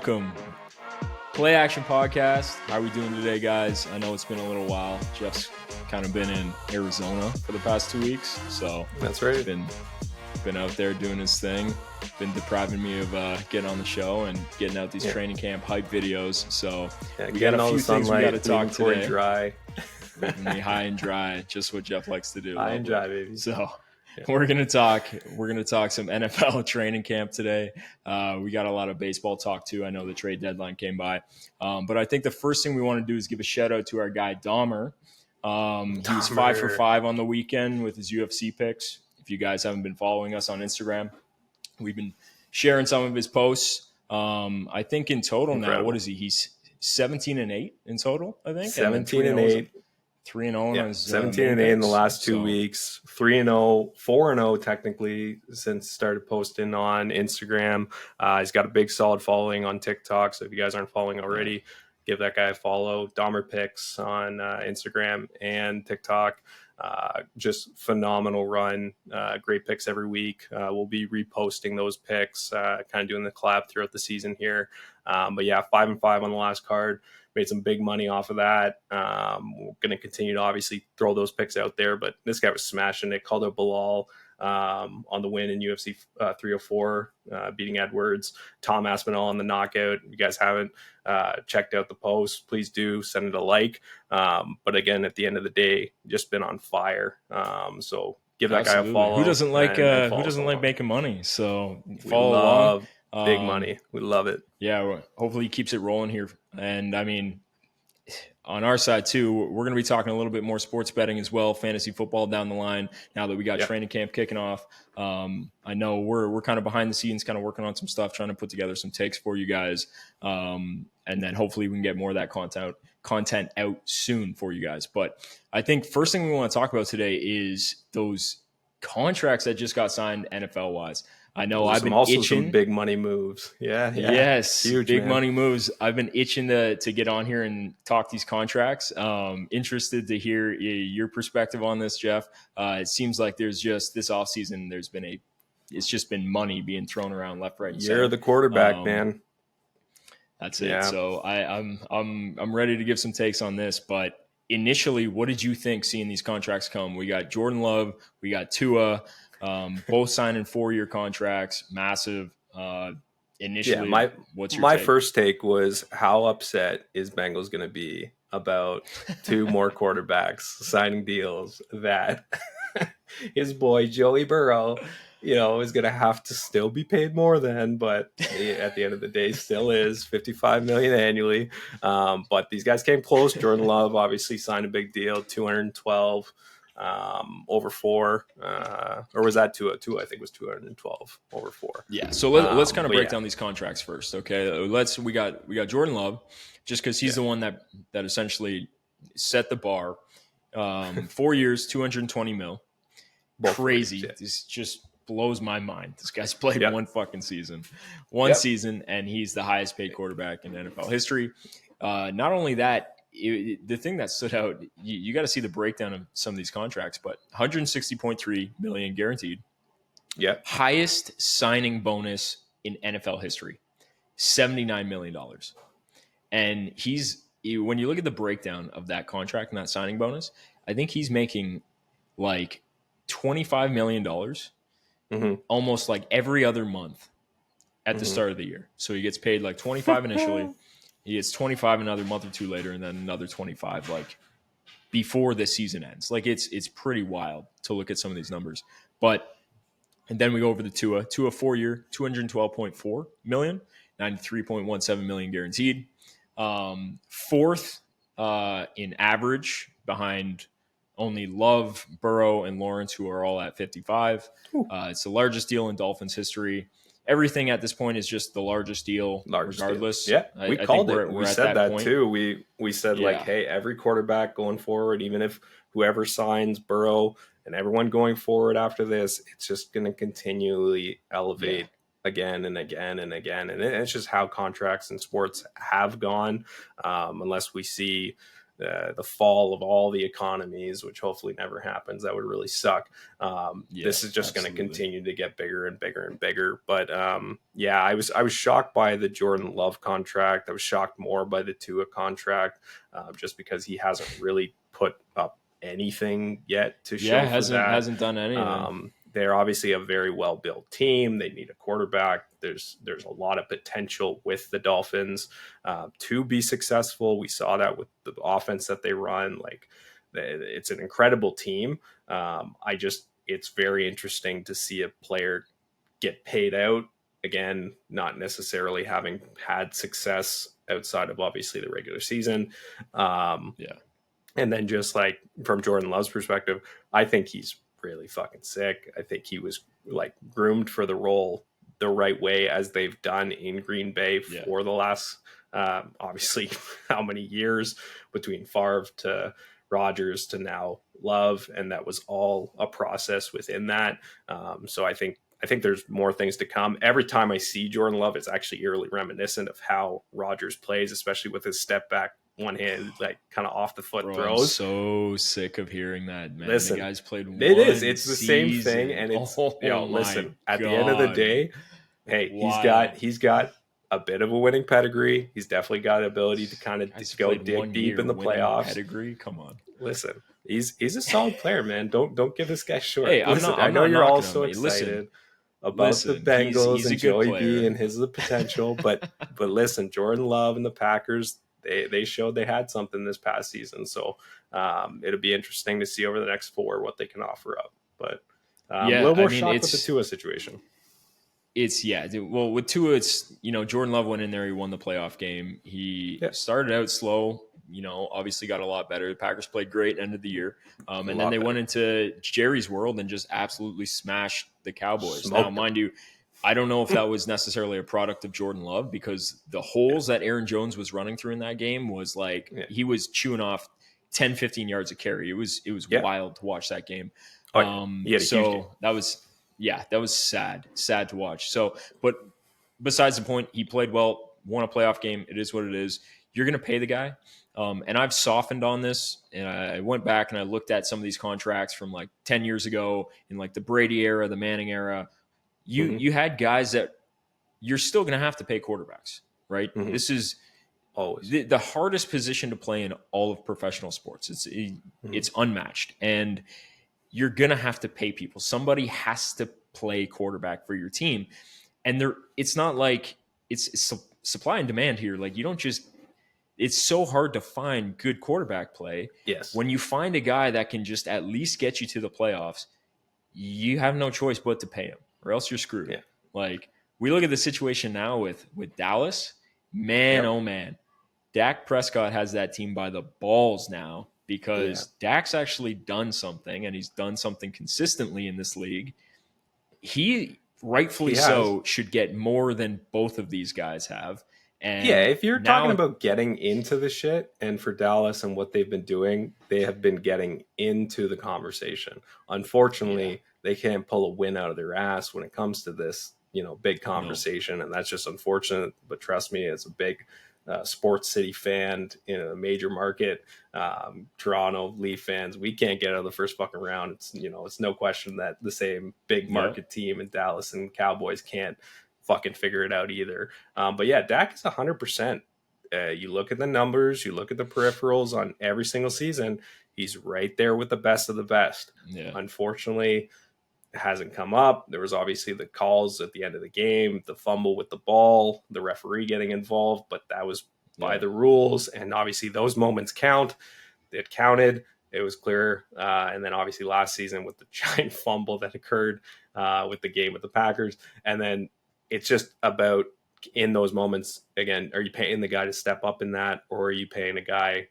welcome. Play Action Podcast. How are we doing today, guys? I know it's been a little while. Jeff's kind of been in Arizona for the past 2 weeks, so that's right. Been out there doing his thing. Been depriving me of getting on the show and getting out these training camp hype videos. So we got a few things we got to talk today. Dry. Me high and dry, just what Jeff likes to do. High and dry, baby. So we're gonna talk some NFL training camp today. We got a lot of baseball talk too. I know the trade deadline came by, but I think the first thing we want to do is give a shout out to our guy Dahmer. He was 5 for 5 on the weekend with his UFC picks. If you guys haven't been following us on Instagram, we've been sharing some of his posts. I think in total now, what is he? He's 17-8 in total, I think. 17-8. 3-0. 17-8 in the last 2 weeks. 3-0, 4-0 technically since started posting on Instagram. He's got a big solid following on TikTok. So if you guys aren't following already, give that guy a follow. Dahmer Picks on Instagram and TikTok. Just phenomenal run. Great picks every week. We'll be reposting those picks, kind of doing the collab throughout the season here. But yeah, 5 and 5 on the last card. Made some big money off of that. We're going to continue to obviously throw those picks out there, but this guy was smashing it. Called out Bilal on the win in UFC 304, beating Edwards. Tom Aspinall on the knockout. If you guys haven't checked out the post, please do send it a like. But again, at the end of the day, just been on fire. So give that guy a follow. Who doesn't like making money? So follow along. Big money. We love it. Yeah, hopefully he keeps it rolling here. And I mean, on our side too, we're going to be talking a little bit more sports betting as well, fantasy football down the line. Now that we got training camp kicking off, I know we're kind of behind the scenes, kind of working on some stuff, trying to put together some takes for you guys, and then hopefully we can get more of that content out soon for you guys. But I think first thing we want to talk about today is those contracts that just got signed NFL wise. I know I've been itching. Some big money moves. Yeah. Yes, huge, big man. money moves. I've been itching to get on here and talk these contracts. Interested to hear your perspective on this, Jeff. It seems like there's just this offseason, it's just been money being thrown around left, right, and center. You're the quarterback, man. That's it. Yeah. So I'm ready to give some takes on this, but initially, what did you think seeing these contracts come? We got Jordan Love, we got Tua. Both signing 4-year contracts, massive. Initially, what's your my take? first take was how upset is Bengals going to be about 2 more quarterbacks signing deals that his boy Joey Burrow, is going to have to still be paid more than, but at the end of the day, still is $55 million annually. But these guys came close. Jordan Love obviously signed a big deal, 212. Over 4, or was that 2? I think was 212 over 4. Yeah. So let's kind of break down these contracts first. Okay. We got Jordan Love, just because he's the one that essentially set the bar. 4 years, 220 mil. Crazy. This just blows my mind. This guy's played one fucking season, season, and he's the highest paid quarterback in NFL history. Not only that, the thing that stood out, you got to see the breakdown of some of these contracts, but 160.3 million guaranteed. Yeah. Highest signing bonus in NFL history, $79 million. And when you look at the breakdown of that contract and that signing bonus, I think he's making like $25 million almost like every other month at the start of the year. So he gets paid like 25 initially. He gets 25 another month or two later, and then another 25 like before the season ends. Like it's pretty wild to look at some of these numbers. And then we go over the Tua 4-year, 212.4 million, 93.17 million guaranteed. Fourth in average behind only Love, Burrow, and Lawrence, who are all at 55. It's the largest deal in Dolphins history. Everything at this point is just the largest deal, regardless. Yeah, we called it. We said that point. too. We said hey, every quarterback going forward, even if whoever signs Burrow and everyone going forward after this, it's just going to continually elevate again and again and again. And it's just how contracts in sports have gone, unless we see the fall of all the economies, which hopefully never happens. That would really suck. This is just going to continue to get bigger and bigger and bigger. But yeah, I was shocked by the Jordan Love contract. I was shocked more by the Tua contract, just because he hasn't really put up anything yet to show for that. Hasn't done anything. They're obviously a very well-built team. They need a quarterback. There's a lot of potential with the Dolphins to be successful. We saw that with the offense that they run. Like, it's an incredible team. It's very interesting to see a player get paid out. Again, not necessarily having had success outside of obviously the regular season. And then just like from Jordan Love's perspective, I think he's really fucking sick. I think he was like groomed for the role the right way, as they've done in Green Bay for the last obviously how many years, between Favre to Rodgers to now Love, and that was all a process within that. So I think there's more things to come. Every time I see Jordan Love, it's actually eerily reminiscent of how Rodgers plays, especially with his step back, one hand, like kind of off the foot throws. I'm so sick of hearing that, man. Listen, the guy's played one it's the season. Same thing, and it's listen. At God. the end of the day, hey, he's got a bit of a winning pedigree. He's definitely got the ability to kind of go dig deep in the playoffs. Pedigree, come on. Listen, he's a solid player, man. Don't give this guy short. Hey, I know you're all so excited about the Bengals he's and Joey B and his potential, but listen, Jordan Love and the Packers, they showed they had something this past season. So it'll be interesting to see over the next 4 what they can offer up. But a little more shocked with the Tua situation. Well, with Tua, it's, Jordan Love went in there. He won the playoff game. He started out slow, obviously got a lot better. The Packers played great end of the year. And then they went into Jerry's world and just absolutely smashed the Cowboys. Now, mind you, I don't know if that was necessarily a product of Jordan Love, because the holes that Aaron Jones was running through in that game was like, he was chewing off 10, 15 yards of carry. It was wild to watch that game. So that was sad to watch. So, but besides the point, he played well, won a playoff game. It is what it is. You're going to pay the guy. And I've softened on this, and I went back and I looked at some of these contracts from like 10 years ago in like the Brady era, the Manning era. You had guys that you're still going to have to pay quarterbacks, right? Mm-hmm. This is always the hardest position to play in all of professional sports. It's unmatched, and you're going to have to pay people. Somebody has to play quarterback for your team. And it's not like it's supply and demand here. Like, you don't just, it's so hard to find good quarterback play. Yes. When you find a guy that can just at least get you to the playoffs, you have no choice but to pay him, or else you're screwed. Yeah. Like, we look at the situation now with Dallas, man, oh man, Dak Prescott has that team by the balls now, because Dak's actually done something, and he's done something consistently in this league. He rightfully should get more than both of these guys have. And if you're talking about getting into the shit, and for Dallas and what they've been doing, they have been getting into the conversation. Unfortunately, they can't pull a win out of their ass when it comes to this, big conversation. And that's just unfortunate. But trust me, as a big sports city fan in a major market, Toronto Leaf fans, we can't get out of the first fucking round. It's no question that the same big market team in Dallas and Cowboys can't fucking figure it out either. But Dak is 100%. You look at the numbers, you look at the peripherals on every single season, he's right there with the best of the best. Unfortunately, it hasn't come up. There was obviously the calls at the end of the game, the fumble with the ball, the referee getting involved, but that was by the rules. And obviously those moments count. It counted. It was clear. And then obviously last season with the giant fumble that occurred with the game with the Packers. And then it's just about, in those moments, again, are you paying the guy to step up in that, or are you paying a guy,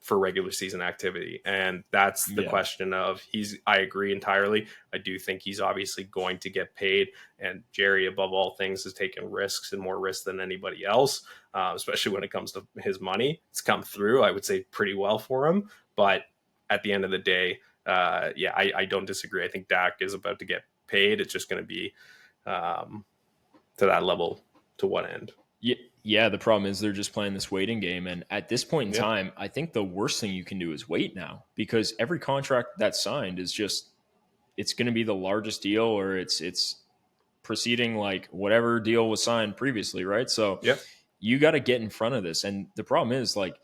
for regular season activity? And that's the question of I agree entirely. I do think he's obviously going to get paid, and Jerry, above all things, has taken risks, and more risks than anybody else, especially when it comes to his money. It's come through, I would say, pretty well for him. But at the end of the day, I don't disagree. I think Dak is about to get paid. It's just going to be to that level. To what end? Yeah, the problem is they're just playing this waiting game. And at this point in Yeah. time, I think the worst thing you can do is wait now, because every contract that's signed is just, it's going to be the largest deal, or it's preceding like whatever deal was signed previously, right? So Yep. you got to get in front of this. And the problem is, like,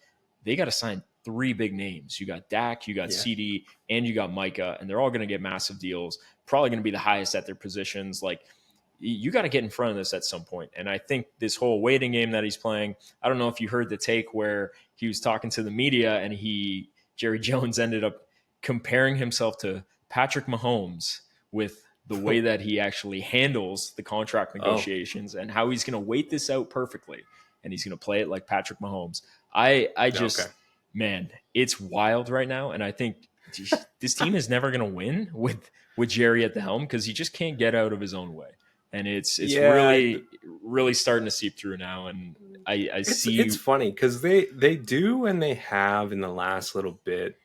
they got to sign three big names. You got Dak, you got Yeah. CD, and you got Micah, and they're all going to get massive deals, probably going to be the highest at their positions. Like, you got to get in front of this at some point. And I think this whole waiting game that he's playing, I don't know if you heard the take where he was talking to the media and Jerry Jones ended up comparing himself to Patrick Mahomes with the way that he actually handles the contract negotiations and how he's going to wait this out perfectly. And he's going to play it like Patrick Mahomes. I just, Okay. man, it's wild right now. And I think this team is never going to win with Jerry at the helm, because he just can't get out of his own way. And it's really starting to seep through now. And I see it's funny because they do, and they have in the last little bit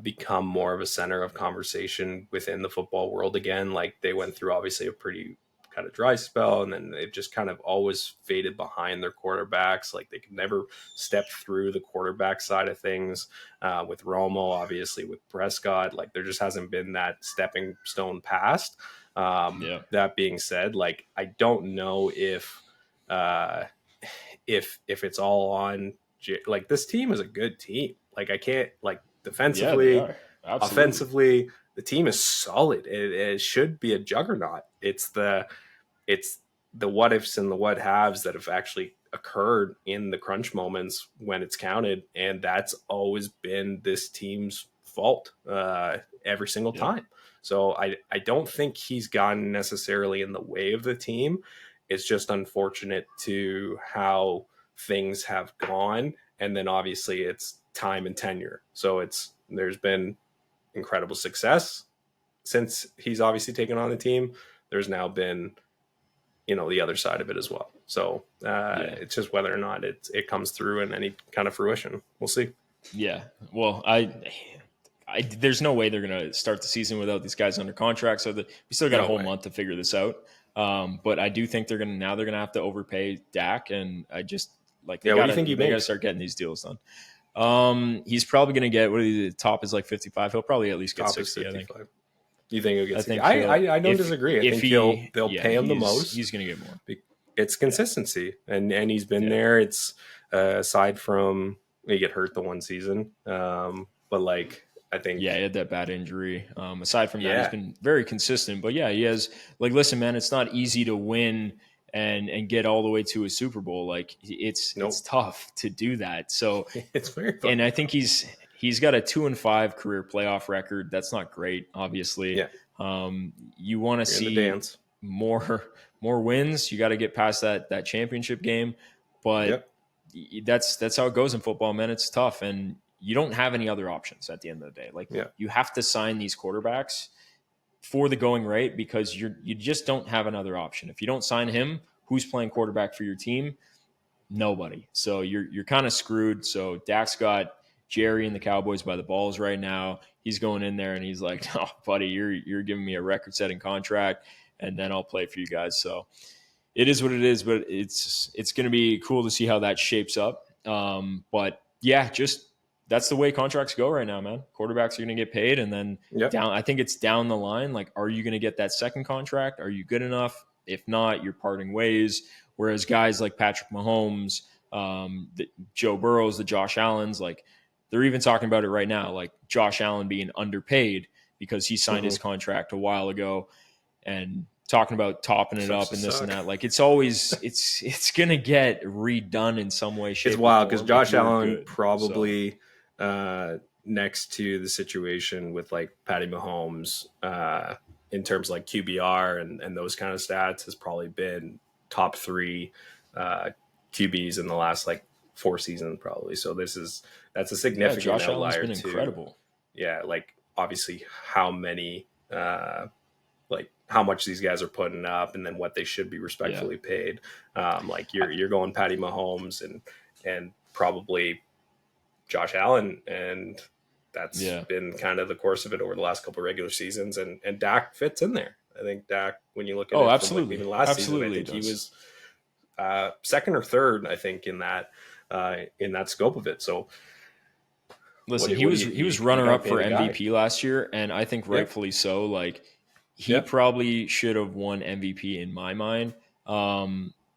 become more of a center of conversation within the football world again. Like, they went through obviously a pretty kind of dry spell, and then they've just kind of always faded behind their quarterbacks. Like, they could never step through the quarterback side of things. With Romo, obviously with Prescott, like, there just hasn't been that stepping stone past. That being said, like, I don't know if it's all on, like, this team is a good team. Like, I can't, like, defensively, offensively, the team is solid. It should be a juggernaut. It's the what ifs and the what haves that have actually occurred in the crunch moments when it's counted, and that's always been this team's fault every single time. So I don't think he's gotten necessarily in the way of the team. It's just unfortunate to how things have gone, and then obviously it's time and tenure. So there's been incredible success since he's obviously taken on the team. There's now been, the other side of it as well. So it's just whether or not it comes through in any kind of fruition. We'll see. Yeah. Well, there's no way they're going to start the season without these guys under contract. So we still got a whole month to figure this out. But I do think they're going to have to overpay Dak. And I just what do you think they got to start getting these deals done. He's probably going to get, the top is like 55. He'll probably at least get 60, I think. You think he'll get 60? I don't disagree. I think they'll pay him the most. He's going to get more. It's consistency. And he's been there. It's aside from he get hurt the one season. But like, I think he had that bad injury. Aside from that, he's been very consistent. But he has, like, listen, man, it's not easy to win and get all the way to a Super Bowl. Like, it's tough to do that. So it's very tough. And I think he's got a 2-5 career playoff record. That's not great, obviously. You want to see more wins. You got to get past that championship game. But that's how it goes in football, man. It's tough, and you don't have any other options at the end of the day. Like, you have to sign these quarterbacks for the going rate, because you just don't have another option. If you don't sign him, who's playing quarterback for your team? Nobody. So you're kind of screwed. So Dak's got Jerry and the Cowboys by the balls right now. He's going in there and he's like, "Oh, buddy, you're giving me a record-setting contract, and then I'll play for you guys." So it is what it is, but it's going to be cool to see how that shapes up. But just that's the way contracts go right now, man. Quarterbacks are going to get paid, and then I think it's down the line. Like, are you going to get that second contract? Are you good enough? If not, you're parting ways. Whereas guys like Patrick Mahomes, the Joe Burrows, the Josh Allens, like, they're even talking about it right now, like Josh Allen being underpaid because he signed his contract a while ago, and talking about topping it up and this and that. Like, it's always it's going to get redone in some way, shape. It's wild because Josh Allen probably next to the situation with like Patty Mahomes in terms of like QBR and those kind of stats has probably been top 3 QBs in the last like 4 seasons probably. So that's a significant Josh outlier. Allen's been incredible. Like, obviously how many like how much these guys are putting up, and then what they should be respectfully paid. Like you're going Patty Mahomes and probably Josh Allen, and that's been kind of the course of it over the last couple of regular seasons, and Dak fits in there. I think Dak, when you look at it absolutely. from like even last season, I think he was second or third, I think, in that scope of it. So, listen, he was runner up for MVP last year, and I think rightfully so. Like, he probably should have won MVP in my mind.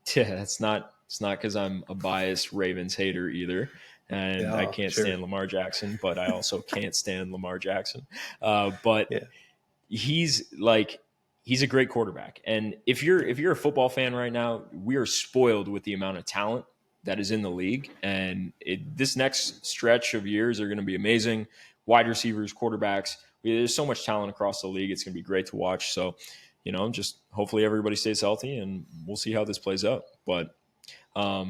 It's not because I'm a biased Ravens hater either, and I can't stand Lamar Jackson, but I also can't stand Lamar Jackson. But he's a great quarterback, and if you're a football fan right now, we are spoiled with the amount of talent that is in the league, and this next stretch of years are going to be amazing. Wide receivers, quarterbacks, there's so much talent across the league. It's going to be great to watch. So, just hopefully everybody stays healthy, and we'll see how this plays out. But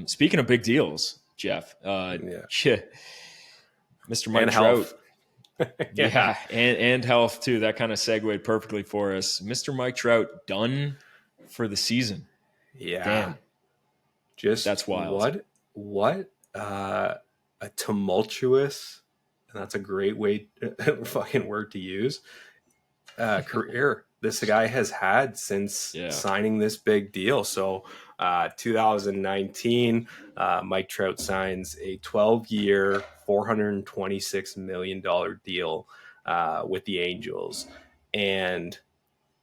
speaking of big deals, Jeff, Mr. Mike Trout. And health too. That kind of segued perfectly for us. Mr. Mike Trout done for the season. Yeah. Damn. That's wild. What a tumultuous, and that's a great fucking word to use, career this guy has had since signing this big deal. So 2019, Mike Trout signs a 12-year, $426 million deal with the Angels. And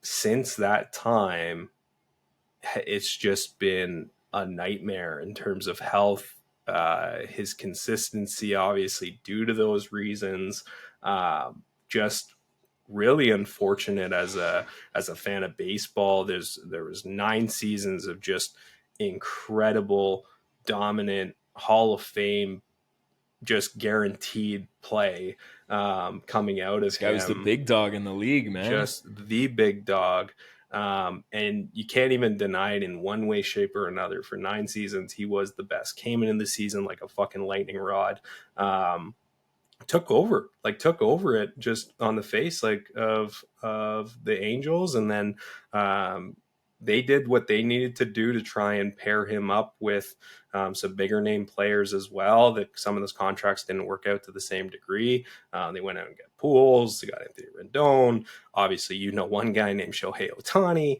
since that time, it's just been a nightmare in terms of health. His consistency, obviously, due to those reasons, just really unfortunate as a fan of baseball. There was 9 seasons of just incredible, dominant Hall of Fame, just guaranteed play coming out of him. This guy was the big dog in the league, man. Just the big dog. And you can't even deny it in one way, shape, or another. For 9 seasons, he was the best. Came in the season like a fucking lightning rod. Took over it just on the face of the Angels, and then they did what they needed to do to try and pair him up with some bigger name players as well. That some of those contracts didn't work out to the same degree. They went out and got Pujols. They got Anthony Rendon. Obviously, one guy named Shohei Ohtani.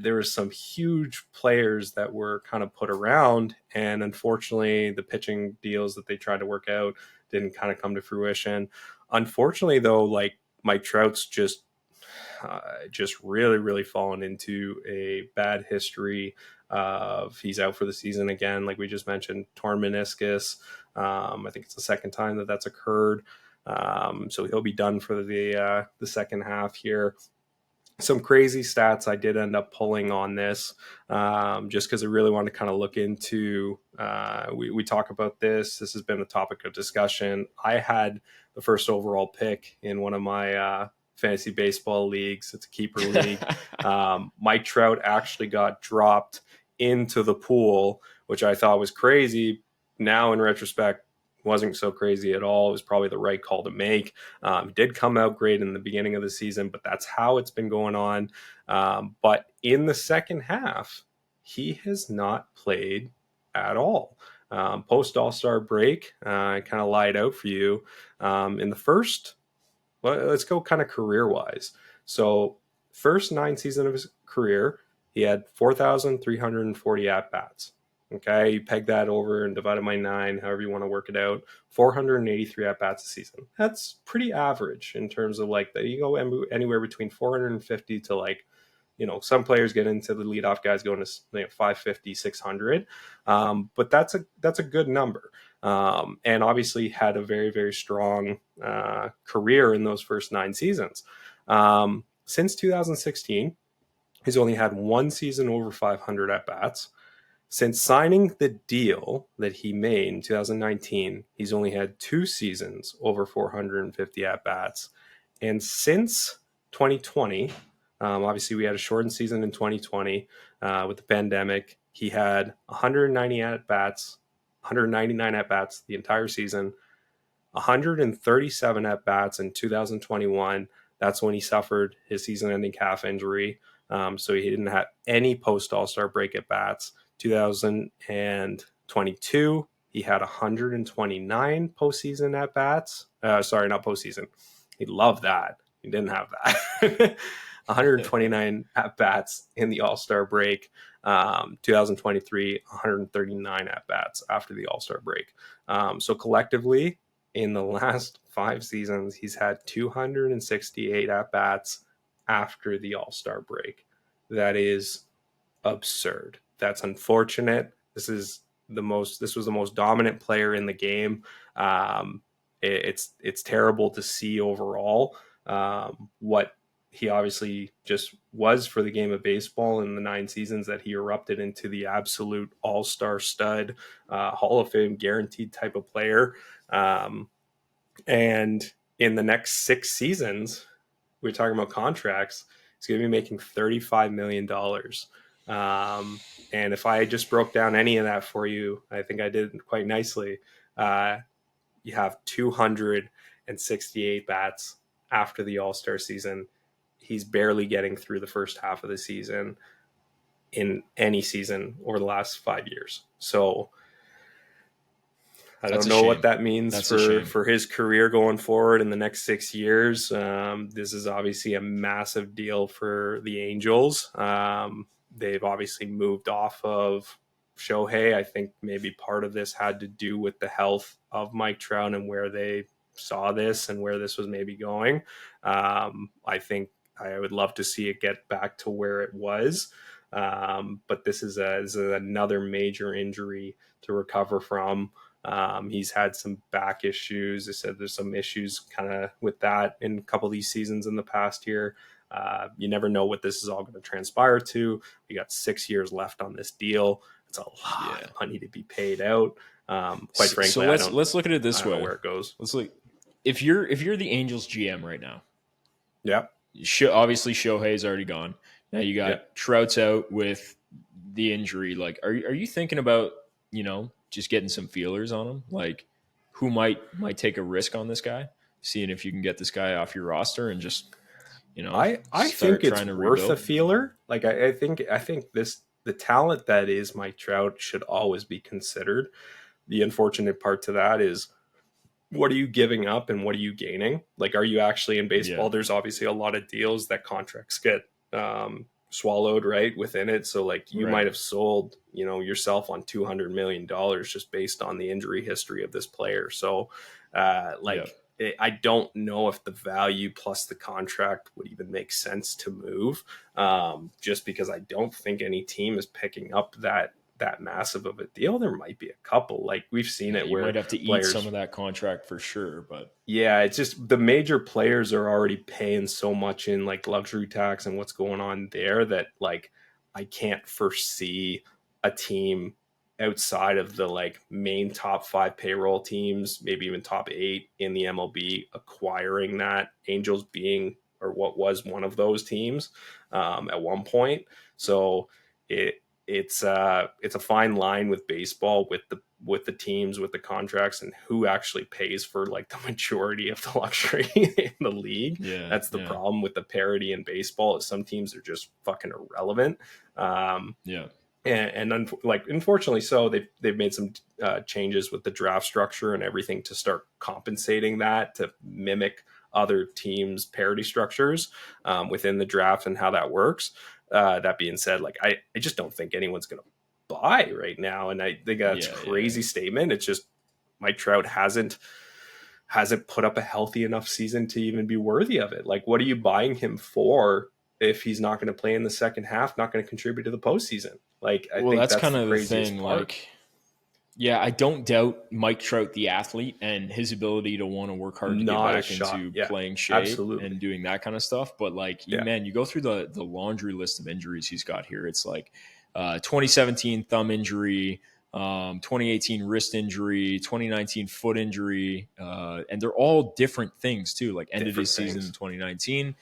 There were some huge players that were kind of put around, and unfortunately, the pitching deals that they tried to work out didn't kind of come to fruition. Unfortunately, though, like Mike Trout's just really, really fallen into a bad history of he's out for the season again. Like we just mentioned, torn meniscus. I think it's the second time that's occurred. So he'll be done for the second half here. Some crazy stats I did end up pulling on this just because I really want to kind of look into, we talk about this. This has been a topic of discussion. I had the first overall pick in one of my fantasy baseball leagues. It's a keeper league. Mike Trout actually got dropped into the pool, which I thought was crazy. Now in retrospect, wasn't so crazy at all. It was probably the right call to make. Did come out great in the beginning of the season, but that's how it's been going on. But in the second half, he has not played at all. Post All-Star break, I kind of lied out for you. In the first, let's go kind of career-wise. So first 9 seasons of his career, he had 4,340 at-bats. Okay, you peg that over and divide it by 9, however you want to work it out. 483 at-bats a season. That's pretty average in terms of like that. You go anywhere between 450 to some players get into the leadoff guys going to 550, 600. But that's a good number. And obviously had a very, very strong career in those first 9 seasons. Since 2016, he's only had 1 season over 500 at-bats. Since signing the deal that he made in 2019, he's only had 2 seasons over 450 at-bats. And since 2020, obviously we had a shortened season in 2020 with the pandemic. He had 199 at-bats the entire season, 137 at-bats in 2021. That's when he suffered his season-ending calf injury. So he didn't have any post-All-Star break at-bats. 2022, he had 129 postseason at-bats. Sorry, not postseason. He loved that. He didn't have that. 129 at bats in the All-Star break. 2023, 139 at bats after the All-Star break. So collectively, in the last 5 seasons, he's had 268 at bats after the All-Star break. That is absurd. That's unfortunate. This was the most dominant player in the game. It's terrible to see overall what he obviously just was for the game of baseball in the 9 seasons that he erupted into the absolute all-star stud, Hall of Fame guaranteed type of player. And in the next 6 seasons, we're talking about contracts, he's going to be making $35 million. And if I just broke down any of that for you, I think I did quite nicely. You have 268 bats after the All-Star season. He's barely getting through the first half of the season in any season over the last 5 years. So I don't know what that means for his career going forward in the next 6 years. This is obviously a massive deal for the Angels. They've obviously moved off of Shohei. I think maybe part of this had to do with the health of Mike Trout and where they saw this and where this was maybe going. I think I would love to see it get back to where it was. But this is another major injury to recover from. He's had some back issues. They said there's some issues kind of with that in a couple of these seasons in the past year. You never know what this is all going to transpire to. We got 6 years left on this deal. It's a lot of money to be paid out. Quite frankly, so let's look at it this way. Where it goes. Let's look. If you're the Angels GM right now, obviously Shohei's already gone. Now you got Trout's out with the injury. Like, are you thinking about just getting some feelers on him? Like, who might take a risk on this guy, seeing if you can get this guy off your roster and just I think it's worth a feeler. Like I think the talent that is Mike Trout should always be considered. The unfortunate part to that is, what are you giving up and what are you gaining? Like, are you actually in baseball? Yeah. There's obviously a lot of deals that contracts get swallowed right within it. So like you might have sold, yourself on $200 million just based on the injury history of this player. So I don't know if the value plus the contract would even make sense to move, just because I don't think any team is picking up that massive of a deal. There might be a couple, like we've seen it where you might have to eat some of that contract for sure. But it's just the major players are already paying so much in like luxury tax and what's going on there that like I can't foresee a team outside of the like main top 5 payroll teams, maybe even top 8 in the MLB, acquiring that, Angels being or what was one of those teams at one point. So it's a fine line with baseball, with the teams, with the contracts, and who actually pays for like the majority of the luxury in the league. That's the problem with the parity in baseball, is some teams are just fucking irrelevant. And unfortunately, so they've made some changes with the draft structure and everything to start compensating that to mimic other teams' parity structures within the draft and how that works. That being said, like I just don't think anyone's going to buy right now, and I think that's a crazy statement. It's just Mike Trout hasn't put up a healthy enough season to even be worthy of it. Like, what are you buying him for if he's not going to play in the second half, not going to contribute to the postseason? Like, I think that's kind of the thing. Part. Like, I don't doubt Mike Trout, the athlete, and his ability to want to work hard to get back into playing shape and doing that kind of stuff. But like, man, you go through the laundry list of injuries he's got here. It's like 2017 thumb injury, 2018 wrist injury, 2019 foot injury, and they're all different things too. Like ended his season in 2019,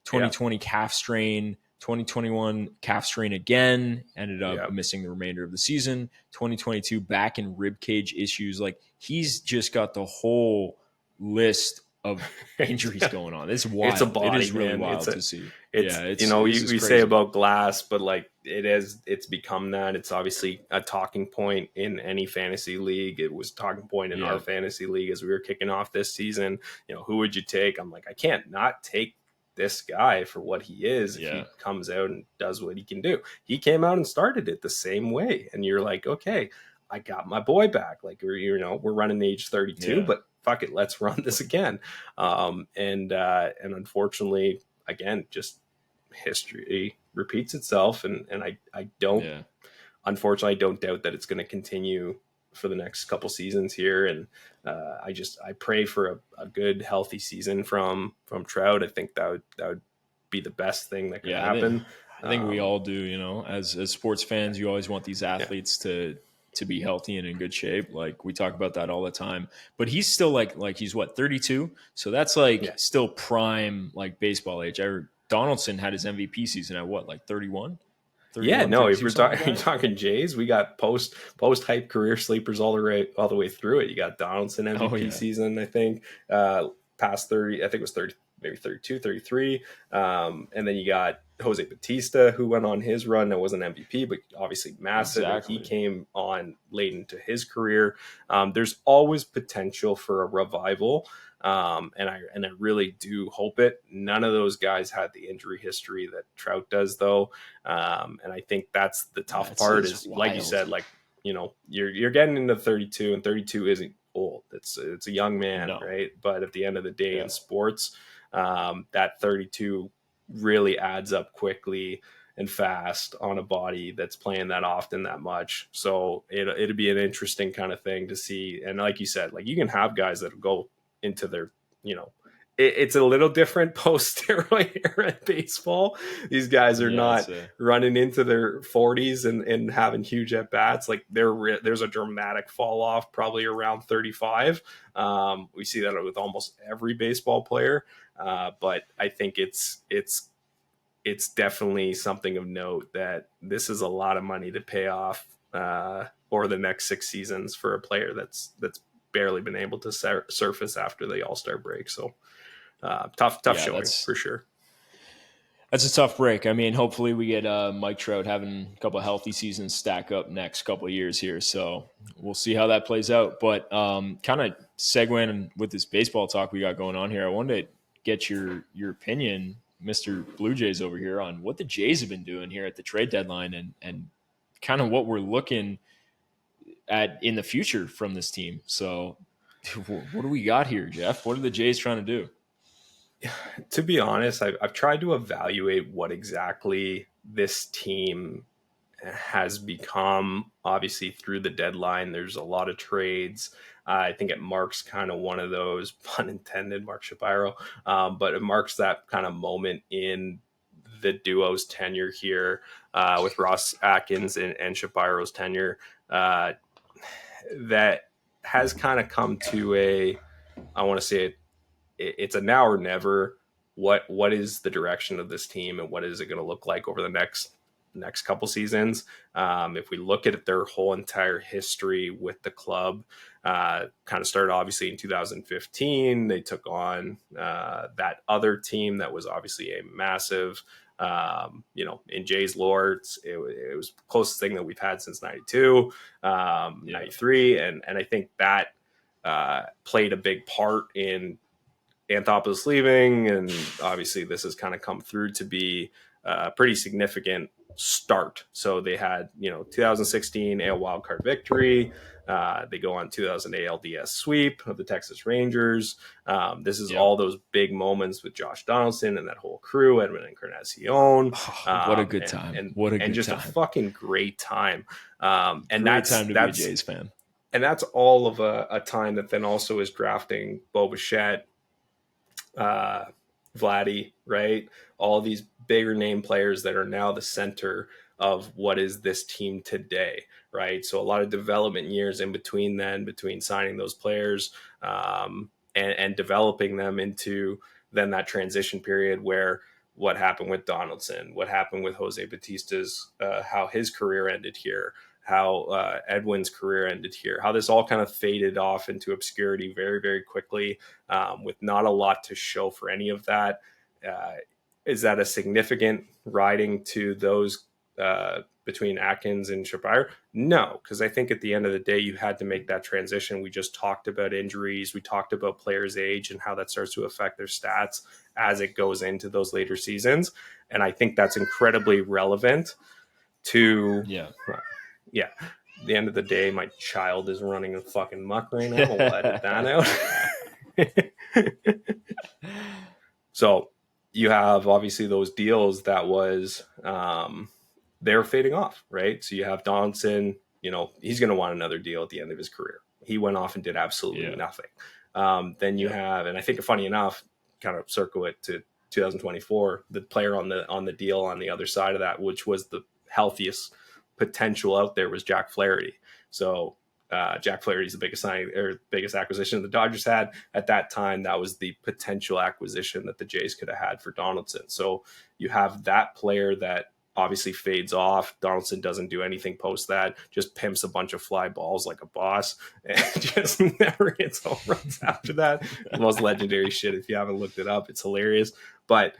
2020 calf strain, 2021 calf strain again, ended up missing the remainder of the season. 2022 back and rib cage issues. Like, he's just got the whole list of injuries going on. It's wild. It's a body, it is really wild to see. We say about Glass, but like it's become that. It's obviously a talking point in any fantasy league. It was a talking point in our fantasy league as we were kicking off this season. Who would you take? I'm like, I can't not take this guy for what he is if he comes out and does what he can do. He came out and started it the same way. And you're like, okay, I got my boy back. Like, we're running age 32, but fuck it, let's run this again. And unfortunately, again, just history repeats itself. And I don't, unfortunately, I don't doubt that it's going to continue for the next couple seasons here. And I pray for a good, healthy season from Trout. I think that would be the best thing that could happen. I think we all do, as sports fans, you always want these athletes to be healthy and in good shape. Like, we talk about that all the time, but he's still like he's 32. So that's still prime, like, baseball age. Donaldson had his MVP season at 31? Yeah, no, if you're talking Jays, we got post hype career sleepers all the way through it. You got Donaldson MVP season, I think, past 30, I think it was 30, maybe 32, 33. And then you got Jose Bautista, who went on his run. That wasn't MVP, but obviously massive. Exactly. He came on late into his career. There's always potential for a revival. And I really do hope it. None of those guys had the injury history that Trout does, though. And I think that's the tough part is wild. Like you said, you're getting into 32, and 32 isn't old. It's a young man, right? But at the end of the day in sports, that 32 really adds up quickly and fast on a body that's playing that often, that much. So it'd be an interesting kind of thing to see. And like you said, you can have guys that go into their, it's a little different post-steroid era baseball. These guys are not running into their 40s and having huge at-bats. There's a dramatic fall off probably around 35. We see that with almost every baseball player. But I think it's definitely something of note that this is a lot of money to pay off over the next 6 seasons for a player that's barely been able to surface after the All-Star break. So tough showing for sure. That's a tough break. I mean, hopefully we get Mike Trout having a couple of healthy seasons stack up next couple of years here. So we'll see how that plays out. But kind of segueing with this baseball talk we got going on here, I wanted to get your opinion, Mr. Blue Jays over here, on what the Jays have been doing here at the trade deadline and kind of what we're looking at in the future from this team. So what do we got here, Jeff? What are the Jays trying to do? To be honest, I've tried to evaluate what exactly this team has become. Obviously, through the deadline, there's a lot of trades. I think it marks kind of one of those, pun intended, Mark Shapiro, but it marks that kind of moment in the duo's tenure here with Ross Atkins and Shapiro's tenure that has kind of come to I want to say it's a now or never. What is the direction of this team, and what is it going to look like over the next couple seasons? If we look at their whole entire history with the club, kind of started obviously in 2015. They took on that other team that was obviously a massive, in Jay's lore, it was the closest thing that we've had since 92, 93. And I think that played a big part in Anthopoulos leaving. And obviously this has kind of come through to be a pretty significant start. So they had, 2016 AL wildcard victory. They go on 2000 ALDS sweep of the Texas Rangers. This is all those big moments with Josh Donaldson and that whole crew, Edwin Encarnacion. What a good time. And just a fucking great time. And great time to be a Jays fan. And that's all of a time that then also is drafting Bo Bichette, Vladdy, right? All these bigger name players that are now the center of what is this team today, right? So a lot of development years in between signing those players and developing them into then that transition period where what happened with Donaldson, what happened with Jose Bautista's, how his career ended here, how Edwin's career ended here, how this all kind of faded off into obscurity very, very quickly with not a lot to show for any of that. Is that a significant riding to those between Atkins and Shapiro? No, because I think at the end of the day, you had to make that transition. We just talked about injuries. We talked about players' age and how that starts to affect their stats as it goes into those later seasons. And I think that's incredibly relevant to, yeah. At the end of the day, my child is running a fucking muck right now. We'll edit that out. So you have obviously those deals that was they're fading off, right? So you have Donaldson, he's going to want another deal at the end of his career. He went off and did absolutely nothing. Then you have, and I think funny enough, kind of circle it to 2024, the player on the deal on the other side of that, which was the healthiest potential out there, was Jack Flaherty. So Jack Flaherty's the biggest acquisition the Dodgers had at that time. That was the potential acquisition that the Jays could have had for Donaldson. So you have that player that obviously fades off. Donaldson doesn't do anything post that, just pimps a bunch of fly balls like a boss and just never hits home runs after that. The most legendary shit. If you haven't looked it up, it's hilarious. But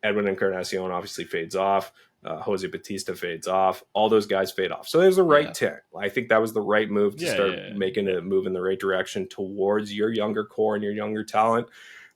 Edwin Encarnacion obviously fades off. Jose Batista fades off. All those guys fade off. So there's a right tick. I think that was the right move to start making a move in the right direction towards your younger core and your younger talent.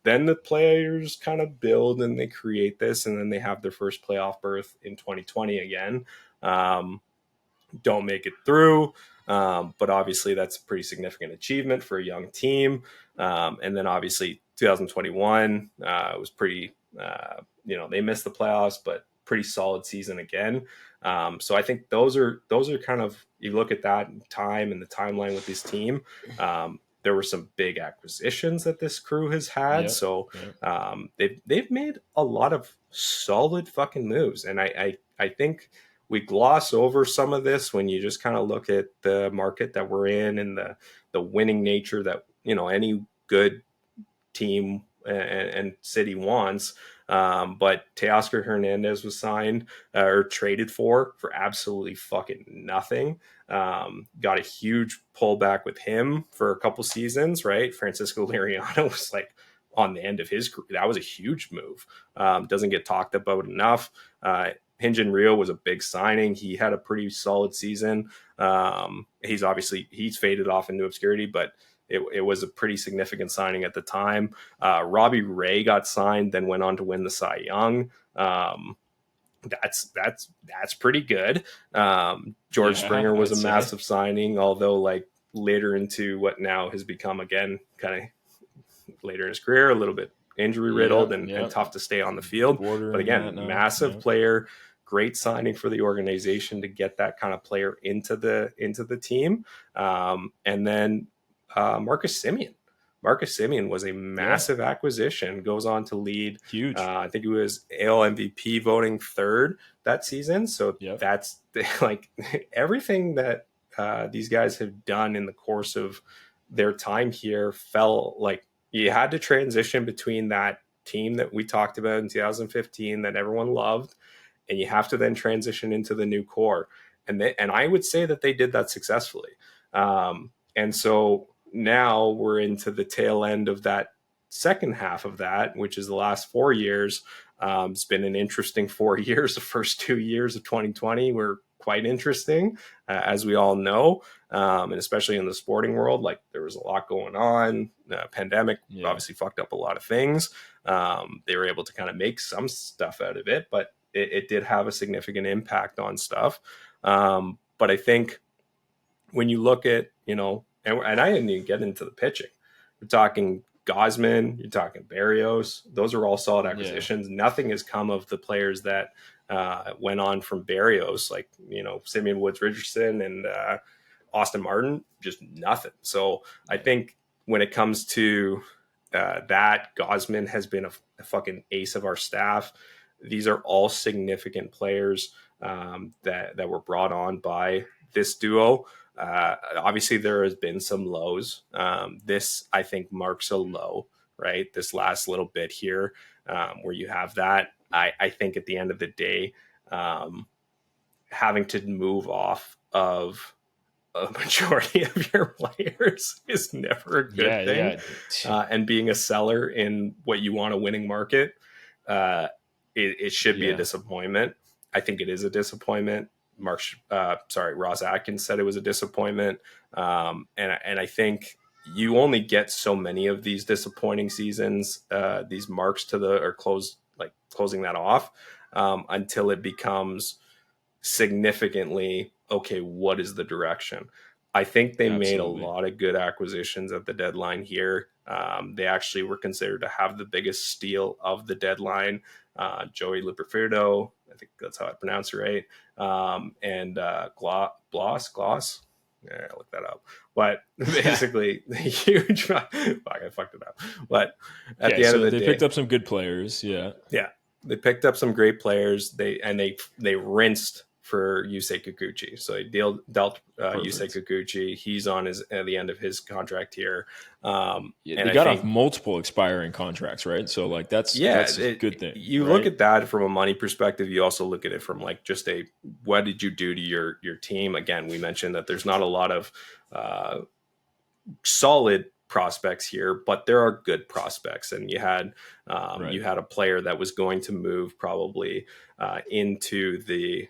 Then the players kind of build and they create this, and then they have their first playoff berth in 2020 again. Don't make it through, but obviously that's a pretty significant achievement for a young team. And then obviously 2021 was pretty, they missed the playoffs, but pretty solid season again. So I think those are kind of, you look at that time and the timeline with this team. There were some big acquisitions that this crew has had. They've made a lot of solid fucking moves. And I think we gloss over some of this when you just kind of look at the market that we're in and the winning nature that, any good team and city wants. But Teoscar Hernandez was signed or traded for absolutely fucking nothing. Got a huge pullback with him for a couple seasons, right? Francisco Liriano was like on the end of his career. That was a huge move. Doesn't get talked about enough. Hyun-Jin Ryu was a big signing. He had a pretty solid season. He's faded off into obscurity, but it was a pretty significant signing at the time. Robbie Ray got signed, then went on to win the Cy Young. That's pretty good. George Springer was a massive signing, although like later into what now has become again kind of later in his career, a little bit injury riddled and tough to stay on the field. But again, massive player, great signing for the organization to get that kind of player into the team. And then Marcus Semien. Marcus Semien was a massive acquisition, goes on to lead. Huge. I think he was AL MVP voting third that season. So that's like everything that these guys have done in the course of their time here felt like you had to transition between that team that we talked about in 2015 that everyone loved, and you have to then transition into the new core. And I would say that they did that successfully. And so now we're into the tail end of that second half of that, which is the last 4 years. It's been an interesting 4 years. The first 2 years of 2020 were quite interesting, as we all know, and especially in the sporting world. Like there was a lot going on. The pandemic obviously fucked up a lot of things. They were able to kind of make some stuff out of it, but it did have a significant impact on stuff. But I think when you look at, and I didn't even get into the pitching. You're talking Gausman, you're talking Berrios. Those are all solid acquisitions. Nothing has come of the players that went on from Berrios, like, Simeon Woods Richardson and Austin Martin, just nothing. So I think when it comes to that, Gausman has been a fucking ace of our staff. These are all significant players that were brought on by this duo. Obviously, there has been some lows. This, I think, marks a low, right? This last little bit here where you have that. I think at the end of the day, having to move off of a majority of your players is never a good thing. And being a seller in what you want a winning market, it should be a disappointment. I think it is a disappointment. Ross Atkins said it was a disappointment. And I think you only get so many of these disappointing seasons, these marks to closing that off, until it becomes significantly, okay, what is the direction? I think they made a lot of good acquisitions at the deadline here. They actually were considered to have the biggest steal of the deadline. Joey Luperfido, I think that's how I pronounce it right. And Gloss. Yeah, I looked that up. But basically, huge. Fuck, I fucked it up. But at the end of the day, they picked up some good players. Yeah, they picked up some great players. They rinsed for Yusei Kikuchi. So they dealt Yusei Kikuchi. He's on at the end of his contract here. They got off multiple expiring contracts, right? So like that's a good thing. You look at that from a money perspective. You also look at it from like just what did you do to your team? Again, we mentioned that there's not a lot of solid prospects here, but there are good prospects, and you had a player that was going to move probably into the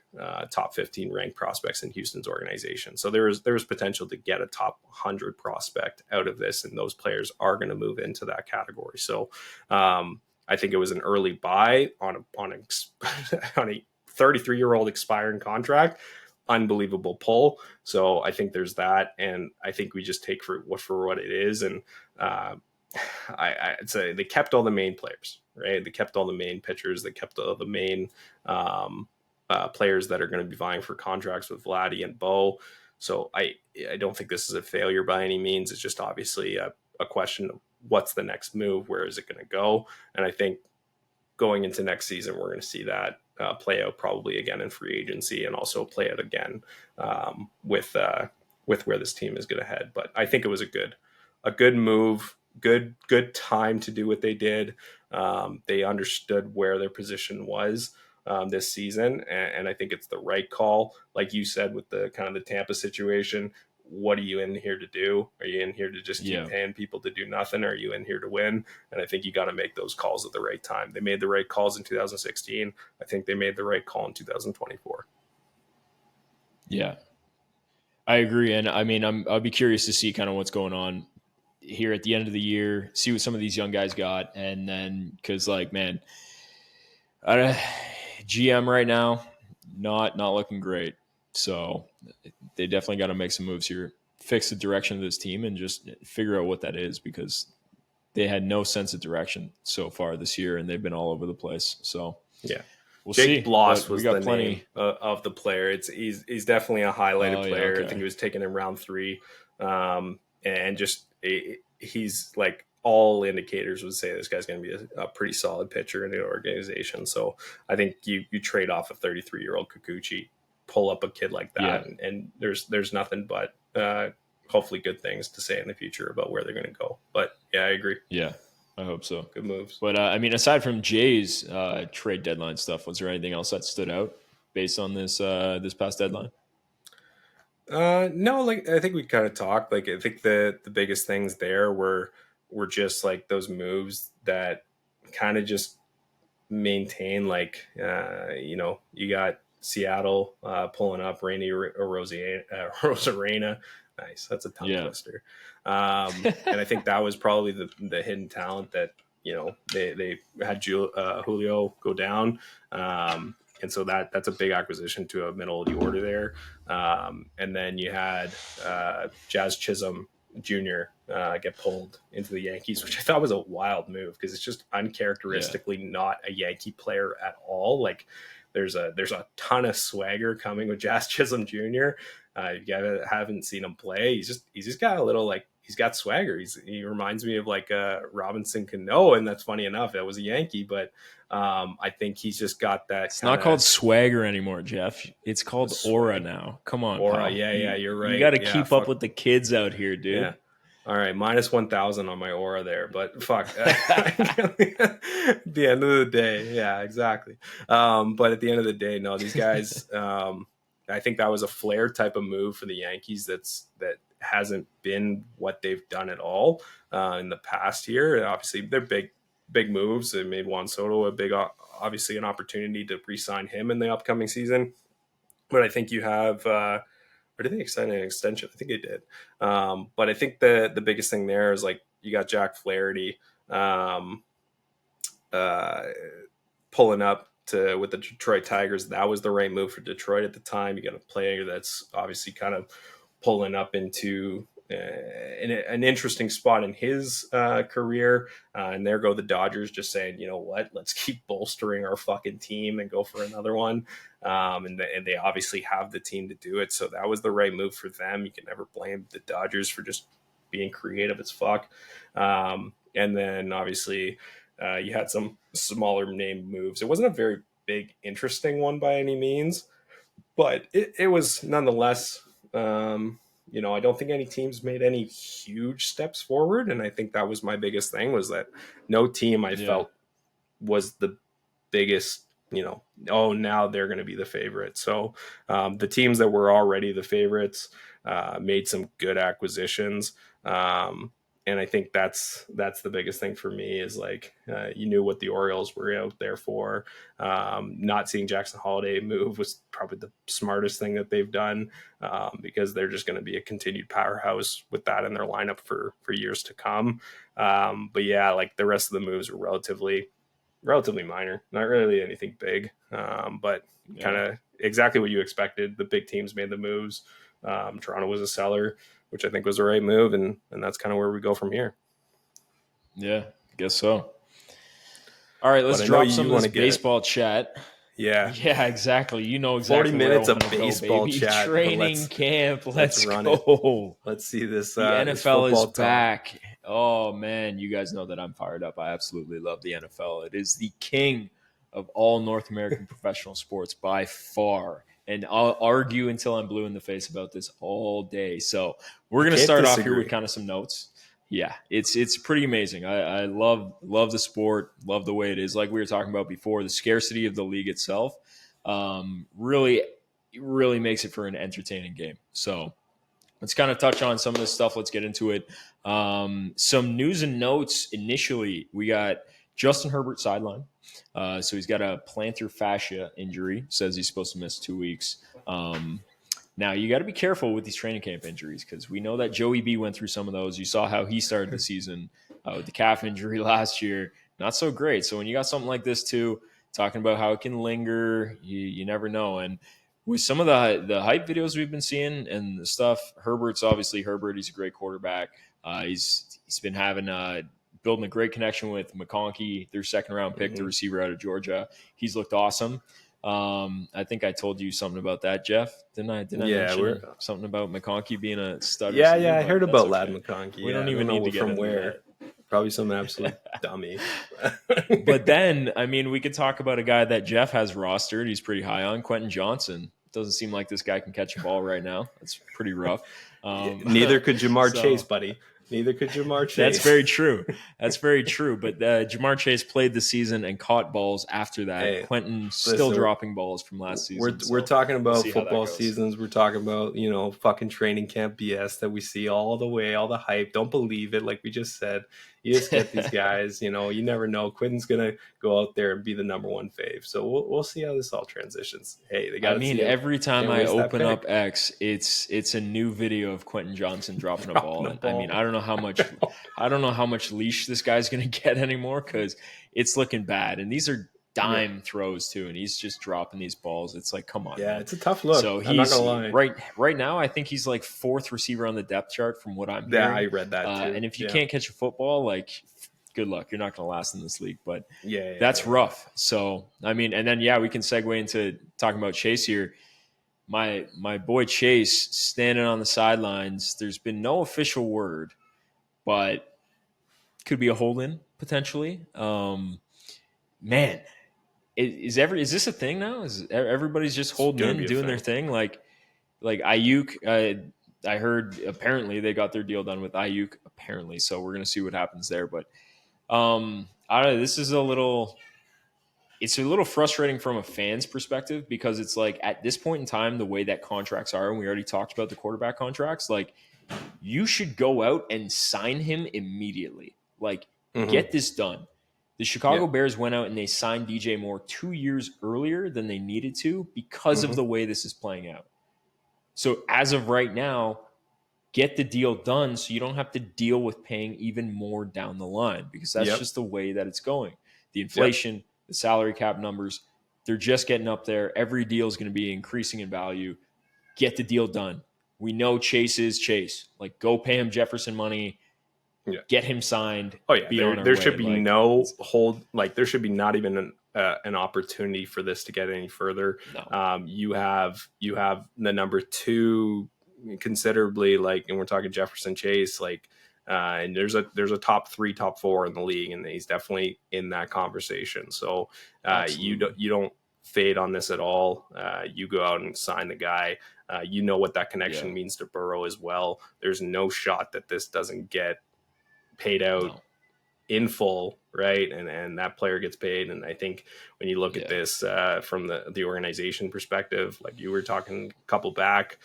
top 15 ranked prospects in Houston's organization. So there was potential to get a top 100 prospect out of this, and those players are going to move into that category. So I think it was an early buy on a 33-year-old expiring contract. Unbelievable pull. So I think there's that, and I think we just take for what it is. And I'd say they kept all the main players, right? They kept all the main pitchers. They kept all the main players that are going to be vying for contracts with Vladdy and Bo. So I don't think this is a failure by any means. It's just obviously a question of what's the next move, where is it going to go? And I think going into next season, we're going to see that play out probably again in free agency, and also play out again with where this team is going to head. But I think it was a good move, good time to do what they did. They understood where their position was this season, and I think it's the right call. Like you said, with the kind of the Tampa situation, what are you in here to do? Are you in here to just keep paying people to do nothing? Or are you in here to win? And I think you got to make those calls at the right time. They made the right calls in 2016. I think they made the right call in 2024. Yeah, I agree. And I mean, I'll be curious to see kind of what's going on here at the end of the year, see what some of these young guys got. And then, cause like, man, GM right now, not looking great. So they definitely got to make some moves here, fix the direction of this team, and just figure out what that is, because they had no sense of direction so far this year, and they've been all over the place. So yeah, we'll Jake see. Bloss was the name of the player. He's definitely a highlighted player. Okay. I think he was taken in round 3, and just he's like, all indicators would say this guy's going to be a pretty solid pitcher in the organization. So I think you trade off a 33-year-old Kikuchi, pull up a kid like that, and there's nothing but hopefully good things to say in the future about where they're going to go. But yeah, I agree. Yeah, I hope so. Good moves. But I mean, aside from Jay's trade deadline stuff, was there anything else that stood out based on this past deadline? No, like I think we kind of talked. Like I think the biggest things there were just like those moves that kind of just maintain, like you got Seattle pulling up Rainy Rosarena. Nice, that's a tongue twister. And I think that was probably the hidden talent that they had Julio go down, and so that's a big acquisition to a middle of the order there. And then you had Jazz Chisholm Jr. Get pulled into the Yankees, which I thought was a wild move, because it's just uncharacteristically not a Yankee player at all. Like there's a ton of swagger coming with Jazz Chisholm Jr. If you haven't seen him play, he's just got a little, like, he's got swagger. He reminds me of like Robinson Cano, and that's funny enough. That was a Yankee, but I think he's just got that. It's not called swagger anymore, Jeff. It's called aura now. Come on, aura. Pal. Yeah, you're right. You got to keep up with the kids out here, dude. Yeah. All right, minus 1,000 on my aura there, but fuck. At the end of the day, yeah, exactly. But at the end of the day, no, these guys. I think that was a flair type of move for the Yankees. That hasn't been what they've done at all in the past year. And obviously, they're big moves. They made Juan Soto a big obviously an opportunity to re-sign him in the upcoming season. But I think you have, or did they extend an extension? I think they did. But I think the biggest thing there is like you got Jack Flaherty pulling up with the Detroit Tigers. That was the right move for Detroit at the time. You got a player that's obviously kind of pulling up into an interesting spot in his career. And there go the Dodgers just saying, you know what, let's keep bolstering our fucking team and go for another one. And they obviously have the team to do it. So that was the right move for them. You can never blame the Dodgers for just being creative as fuck. And then obviously you had some smaller name moves. It wasn't a very big, interesting one by any means, but it was nonetheless, I don't think any teams made any huge steps forward. And I think that was my biggest thing, was that no team I felt was the biggest, now they're going to be the favorite. So the teams that were already the favorites made some good acquisitions. And I think that's the biggest thing for me is like, you knew what the Orioles were out there for. Not seeing Jackson Holiday move was probably the smartest thing that they've done, because they're just going to be a continued powerhouse with that in their lineup for years to come. But yeah, like the rest of the moves were relatively minor, not really anything big, but kind of exactly what you expected. The big teams made the moves. Toronto was a seller, which I think was the right move, and that's kind of where we go from here. Yeah, guess so. All right, let's drop some of this baseball chat. Yeah. Yeah, exactly. You know exactly 40 minutes where of baseball chat. Training camp. Let's run go. It. Let's see this. The NFL is back. Oh, man. You guys know that I'm fired up. I absolutely love the NFL. It is the king of all North American professional sports by far. And I'll argue until I'm blue in the face about this all day. So we're going to start off here with kind of some notes. Yeah, it's pretty amazing. I love the sport, love the way it is. Like we were talking about before, the scarcity of the league itself really makes it for an entertaining game. So let's kind of touch on some of this stuff. Let's get into it. Some news and notes initially. We got Justin Herbert sidelined. So he's got a plantar fascia injury. Says he's supposed to miss 2 weeks. Now, you got to be careful with these training camp injuries because we know that Joey B went through some of those. You saw how he started the season with the calf injury last year. Not so great. So when you got something like this too, talking about how it can linger, you never know. And with some of the hype videos we've been seeing and the stuff, Herbert's obviously Herbert. He's a great quarterback. He's been having building a great connection with McConkey, their second-round pick, the receiver out of Georgia. He's looked awesome. I think I told you something about that, Jeff. Didn't I mention something about McConkey being a stud receiver? Yeah, I heard about Lad McConkey. We don't even need to get from into where. That. Probably some absolute dummy. But then, I mean, we could talk about a guy that Jeff has rostered. He's pretty high on, Quentin Johnson. Doesn't seem like this guy can catch a ball right now. That's pretty rough. Neither could Jamar Chase, buddy. Neither could Jamar Chase. That's very true. But Jamar Chase played the season and caught balls after that. Hey, Quentin still dropping balls from last season. We're talking about football seasons. We're talking about, fucking training camp BS that we see all the way, all the hype. Don't believe it. Like we just said, you just get these guys, you never know. Quentin's going to go out there and be the number one fave. So we'll see how this all transitions. Hey, they got every time I open up X, it's a new video of Quentin Johnson dropping a ball. I mean, I don't know how much leash this guy's going to get anymore because it's looking bad. And these are dime throws too, and he's just dropping these balls. It's like, come on. Yeah, man. It's a tough look. So I'm not gonna lie. Right now, I think he's like fourth receiver on the depth chart from what I'm hearing. Yeah, I read that too. And if you can't catch a football, like, good luck. You're not going to last in this league. But that's rough. So I mean, and then we can segue into talking about Chase here. My boy Chase standing on the sidelines. There's been no official word, but could be a hold-in potentially. Man, is this a thing now? Is everybody's just holding in, doing their thing? Like Ayuk, I heard apparently they got their deal done with Ayuk apparently. So we're gonna see what happens there. But I don't know. This is it's a little frustrating from a fan's perspective because it's like at this point in time, the way that contracts are, and we already talked about the quarterback contracts, like you should go out and sign him immediately. Like get this done. The Chicago Bears went out and they signed DJ Moore 2 years earlier than they needed to because of the way this is playing out. So as of right now, get the deal done so you don't have to deal with paying even more down the line, because that's just the way that it's going. The inflation, the salary cap numbers, they're just getting up there. Every deal is going to be increasing in value. Get the deal done. We know Chase is Chase. Like, go pay him Jefferson money. Get him signed. Oh yeah, there should be no hold. Like, there should be not even an opportunity for this to get any further. No. You have the number 2 considerably, like, and we're talking Jefferson, Chase, like, and there's a top 3, top 4 in the league, and he's definitely in that conversation. So you don't fade on this at all. You go out and sign the guy. You know what that connection means to Burrow as well. There's no shot that this doesn't get paid out in full, right? And that player gets paid. And I think when you look at this from the organization perspective, like you were talking a couple back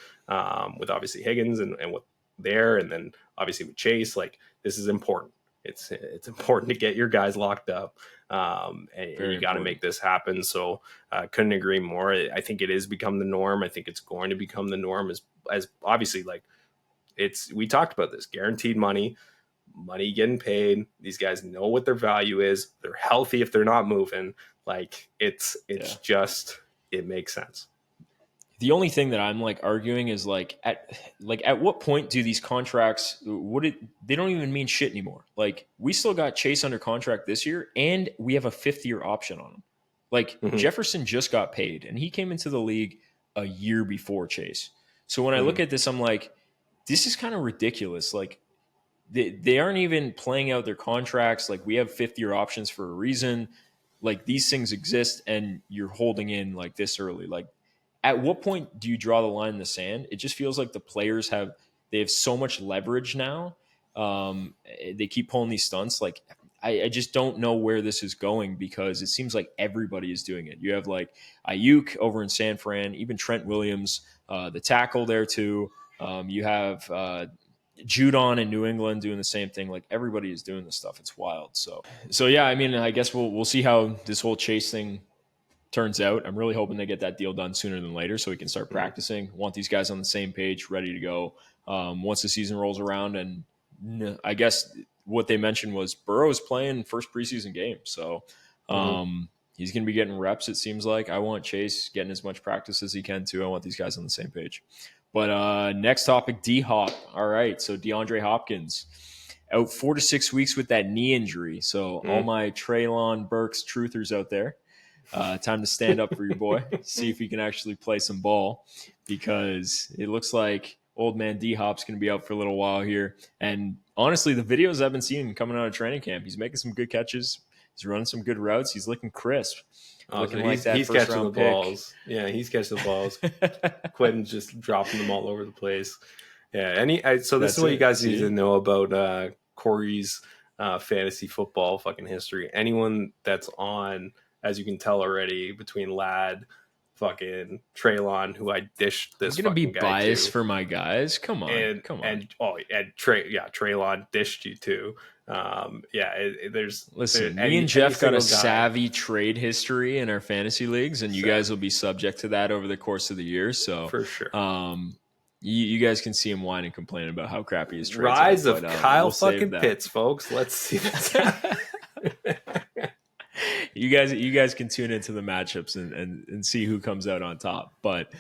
with obviously Higgins and what there, and then obviously with Chase, like, this is important. It's important to get your guys locked up, and you got to make this happen. So couldn't agree more. I think it is become the norm. I think it's going to become the norm as obviously, like, we talked about this guaranteed money getting paid. These guys know what their value is. They're healthy if they're not moving. Like, it's just, it makes sense. The only thing that I'm like arguing is at what point do these contracts, they don't even mean shit anymore. Like, we still got Chase under contract this year, and we have a 5th-year option on him. Like, Jefferson just got paid, and he came into the league a year before Chase. So when I look at this, I'm like, this is kind of ridiculous. Like, they aren't even playing out their contracts. Like, we have 5th-year options for a reason. Like, these things exist, and you're holding in like this early. Like, at what point do you draw the line in the sand? It just feels like the players have so much leverage now. They keep pulling these stunts. Like, I just don't know where this is going, because it seems like everybody is doing it. You have like Ayuk over in San Fran, even Trent Williams, the tackle there too. You have Judon in New England doing the same thing. Like, everybody is doing this stuff. It's wild. So yeah, I mean, I guess we'll see how this whole Chase thing turns out. I'm really hoping they get that deal done sooner than later so we can start practicing. Want these guys on the same page, ready to go once the season rolls around. And I guess what they mentioned was Burrow's playing first preseason game. So he's going to be getting reps, it seems like. I want Chase getting as much practice as he can too. I want these guys on the same page. But next topic, D-Hop. All right, so DeAndre Hopkins out 4 to 6 weeks with that knee injury. So all my Treylon Burks truthers out there, time to stand up for your boy. See if he can actually play some ball, because it looks like old man D-Hop's going to be out for a little while here. And honestly, the videos I've been seeing coming out of training camp, he's making some good catches. He's running some good routes. He's looking crisp. He's catching the balls. Yeah, he's catching the balls. Quentin's just dropping them all over the place. Yeah, so this is what you guys need to know about Corey's fantasy football fucking history. Anyone that's on, as you can tell already, between Ladd, fucking Treylon, who I dished this. I'm gonna be biased for my guys. Come on. And Treylon dished you too. Listen, me and Jeff got a savvy trade history in our fantasy leagues, and you guys will be subject to that over the course of the year. So for sure. You guys can see him whine and complain about how crappy his trades Rise are, of Kyle fucking Pitts, folks. Let's see this. You guys can tune into the matchups and see who comes out on top. But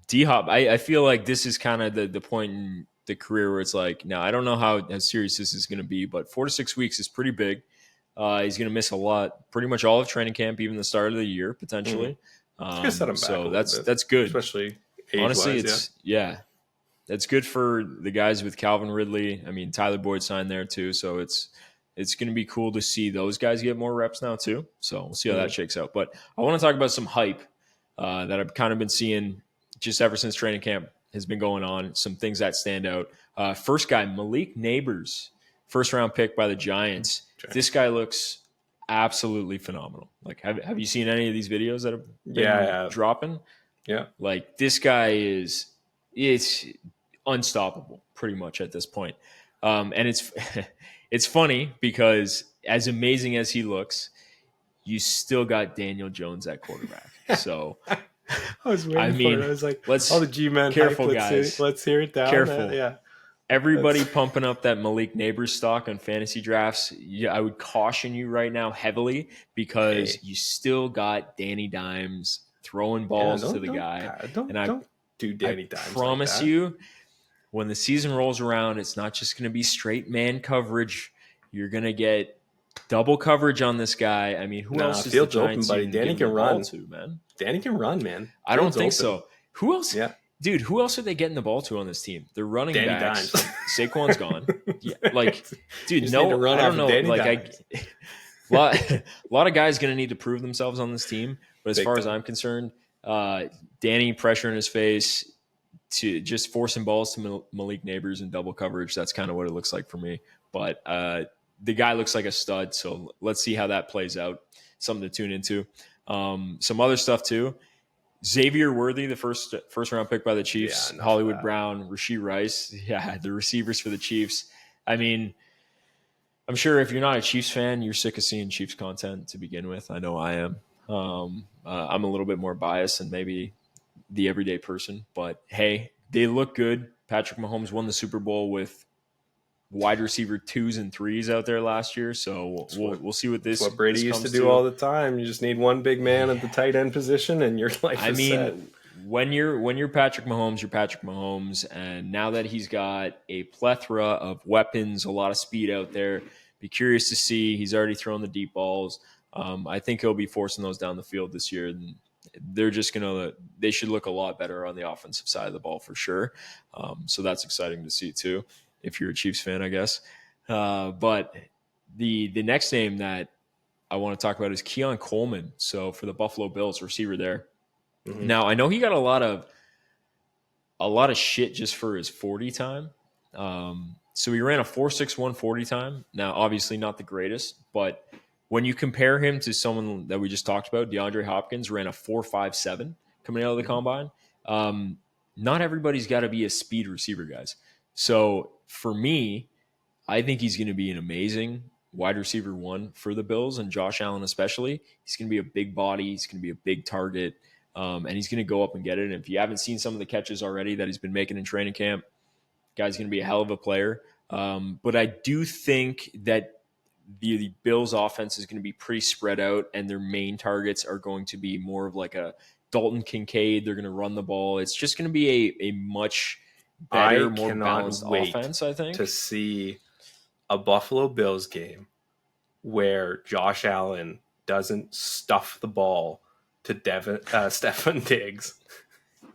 D-Hop, I feel like this is kind of the point in the career where it's like, now I don't know how serious this is going to be, but 4 to 6 weeks is pretty big. He's going to miss a lot, pretty much all of training camp, even the start of the year potentially. So that's good, especially honestly. That's good for the guys with Calvin Ridley. I mean, Tyler Boyd signed there too, so it's going to be cool to see those guys get more reps now too. So we'll see how that shakes out. But I want to talk about some hype that I've kind of been seeing just ever since training camp has been going on. Some things that stand out. First guy, Malik Neighbors, first round pick by the Giants. This guy looks absolutely phenomenal. Like, have you seen any of these videos that have been dropping? Yeah. Like, this guy it's unstoppable pretty much at this point. And it's funny because as amazing as he looks, you still got Daniel Jones at quarterback. So I was waiting for it. I was like, all the G-men careful, hype. guys. Let's hear it down. Careful. Yeah. Everybody pumping up that Malik Neighbors stock on fantasy drafts. Yeah, I would caution you right now heavily because you still got Danny Dimes throwing balls to the guy. Don't do Danny Dimes. I promise you, when the season rolls around, it's not just going to be straight man coverage. You're going to get double coverage on this guy. I mean, who else is the Giants open, buddy. Danny can run to, man? Danny can run, man. I don't think so. Who else? Yeah. Dude, who else are they getting the ball to on this team? They're running Danny backs. Dimes. Saquon's gone. Yeah, like, dude, no, I don't know. Like, a lot of guys going to need to prove themselves on this team. But as far as I'm concerned, Danny pressure in his face to just forcing balls to Malik Neighbors and double coverage. That's kind of what it looks like for me. But the guy looks like a stud. So let's see how that plays out. Something to tune into. Some other stuff too. Xavier Worthy, the first round pick by the Chiefs, Hollywood Brown, Rashee Rice, the receivers for the Chiefs. I mean, I'm sure if you're not a Chiefs fan, you're sick of seeing Chiefs content to begin with. I know I am. I'm a little bit more biased than maybe the everyday person, but hey, they look good. Patrick Mahomes won the Super Bowl with wide receiver 2s and 3s out there last year, so we'll see what this. What Brady used to do all the time. You just need one big man at the tight end position, and your life is set. When you're Patrick Mahomes, you're Patrick Mahomes, and now that he's got a plethora of weapons, a lot of speed out there, be curious to see. He's already thrown the deep balls. I think he'll be forcing those down the field this year, and they should look a lot better on the offensive side of the ball for sure. So that's exciting to see too, if you're a Chiefs fan, I guess. But the next name that I want to talk about is Keon Coleman. So for the Buffalo Bills, receiver there. Mm-hmm. Now I know he got a lot of shit just for his 40 time. So he ran a 4.61 40 time. Now obviously not the greatest, but when you compare him to someone that we just talked about, DeAndre Hopkins ran a 4.57 coming out of the combine. Not everybody's got to be a speed receiver, guys. So for me, I think he's going to be an amazing wide receiver 1 for the Bills, and Josh Allen especially. He's going to be a big body. He's going to be a big target, and he's going to go up and get it. And if you haven't seen some of the catches already that he's been making in training camp, guy's going to be a hell of a player. But I do think that the Bills' offense is going to be pretty spread out, and their main targets are going to be more of like a Dalton Kincaid. They're going to run the ball. It's just going to be a much better, more balanced offense, I think. To see a Buffalo Bills game where Josh Allen doesn't stuff the ball to Stefan Diggs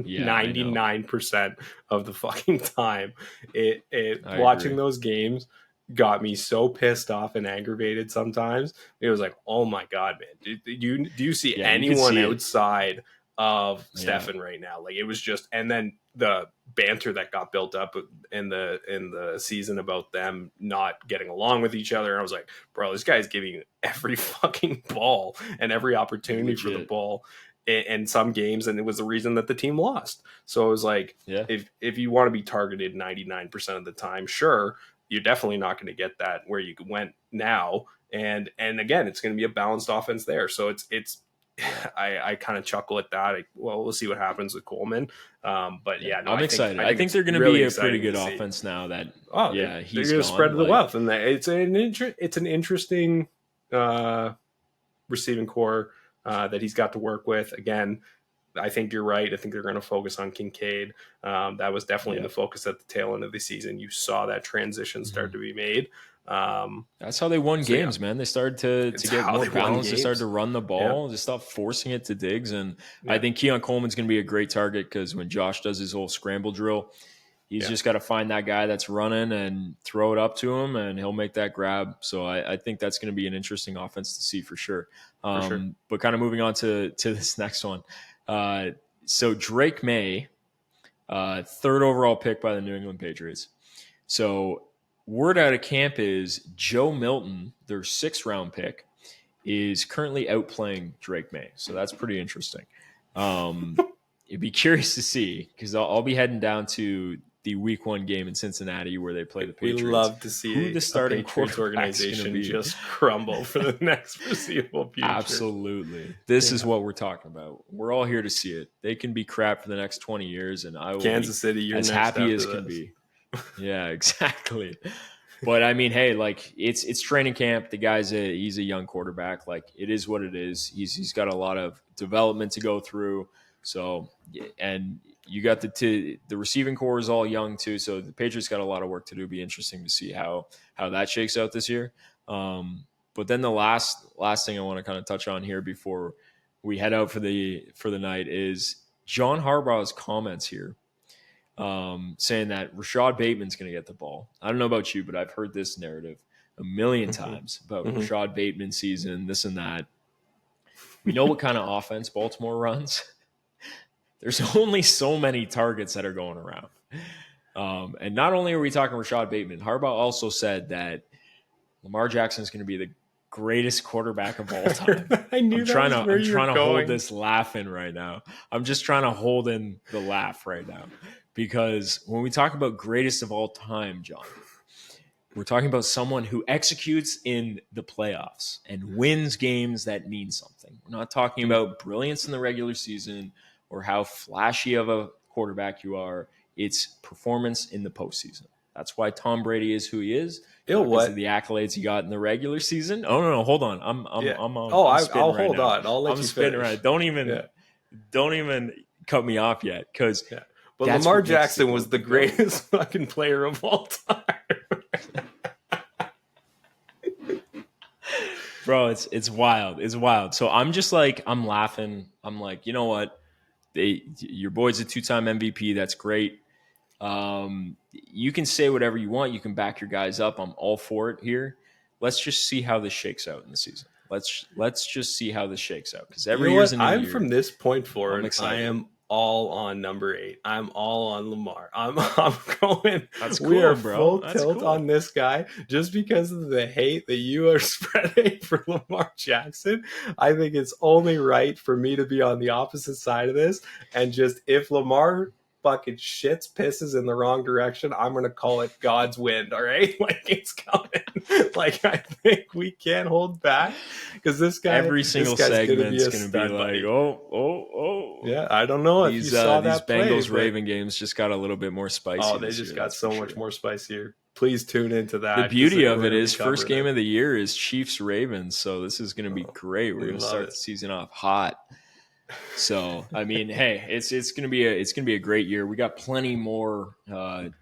99% of the fucking time. Watching those games got me so pissed off and aggravated sometimes. It was like, oh my God, man. Do you see anyone outside of Stefan right now? Like, it was just, and then the banter that got built up in the season about them not getting along with each other. I was like, bro, this guy's giving every fucking ball and every opportunity for the ball in some games, and it was the reason that the team lost. So it was like, if you want to be targeted 99% of the time, sure, you're definitely not going to get that where you went now. And again, it's going to be a balanced offense there. So it's I kind of chuckle at that. We'll see what happens with Coleman. But yeah, no, I'm excited. I think they're going to be a pretty good offense now that he's going to spread the wealth, and it's an interesting receiving core that he's got to work with. Again, I think you're right. I think they're going to focus on Kincaid. That was definitely the focus at the tail end of the season. You saw that transition start to be made. That's how they won games, man. They started to get more balanced. They started to run the ball, just stop forcing it to Diggs. And I think Keon Coleman's going to be a great target because when Josh does his whole scramble drill, he's just got to find that guy that's running and throw it up to him, and he'll make that grab. So I think that's going to be an interesting offense to see for sure. But kind of moving on to this next one. So Drake May, 3rd overall pick by the New England Patriots. So word out of camp is Joe Milton, their 6th round pick, is currently outplaying Drake May. So that's pretty interesting. You'd be curious to see, because I'll be heading down to the Week 1 game in Cincinnati where they play the Patriots. We love to see who the starting Patriots organization just crumble for the next foreseeable future. Absolutely. This is what we're talking about. We're all here to see it. They can be crap for the next 20 years, and I will Kansas City, you're as happy as can be. Yeah, exactly. But I mean, hey, like it's training camp. The he's a young quarterback. Like it is what it is. He's got a lot of development to go through. So, and you got the receiving core is all young too. So the Patriots got a lot of work to do. It'll be interesting to see how that shakes out this year. But then the last thing I want to kind of touch on here before we head out for the night is John Harbaugh's comments here. Saying that Rashad Bateman's going to get the ball. I don't know about you, but I've heard this narrative a million times about Rashad Bateman season, this and that. We know what kind of offense Baltimore runs. There's only so many targets that are going around. And not only are we talking Rashad Bateman, Harbaugh also said that Lamar Jackson is going to be the greatest quarterback of all time. I'm trying to hold this laugh in right now. I'm just trying to hold in the laugh right now. Because when we talk about greatest of all time, John, we're talking about someone who executes in the playoffs and wins games that mean something. We're not talking about brilliance in the regular season or how flashy of a quarterback you are. It's performance in the postseason. That's why Tom Brady is who he is. Because of the accolades he got in the regular season. Oh no, hold on. I'll hold on. I'll let you spinning finish. Right. Don't even cut me off yet, because. Yeah. But Lamar Jackson was the greatest fucking player of all time. Bro, it's wild. It's wild. So I'm just like, I'm laughing. I'm like, you know what? Your boy's a 2-time MVP. That's great. You can say whatever you want. You can back your guys up. I'm all for it here. Let's just see how this shakes out in the season. Let's just see how this shakes out. Because every year's a new year. From this point forward, I am all on number 8. I'm all on Lamar. I'm going. That's cool, we are bro. full That's tilt cool. on this guy just because of the hate that you are spreading for Lamar Jackson. I think it's only right for me to be on the opposite side of this, and just if Lamar fucking pisses in the wrong direction, I'm gonna call it God's wind. All right, like it's coming. Like I think we can't hold back, because this guy, every single segment is gonna be like, oh. Yeah, I don't know if you saw that. These Bengals Raven games just got a little bit more spicy. Oh, they just got so much more spicier. Please tune into that. The beauty of it is first game of the year is Chiefs Ravens, so this is gonna be great. We're gonna start the season off hot. So I mean, hey, it's gonna be a great year. We got plenty more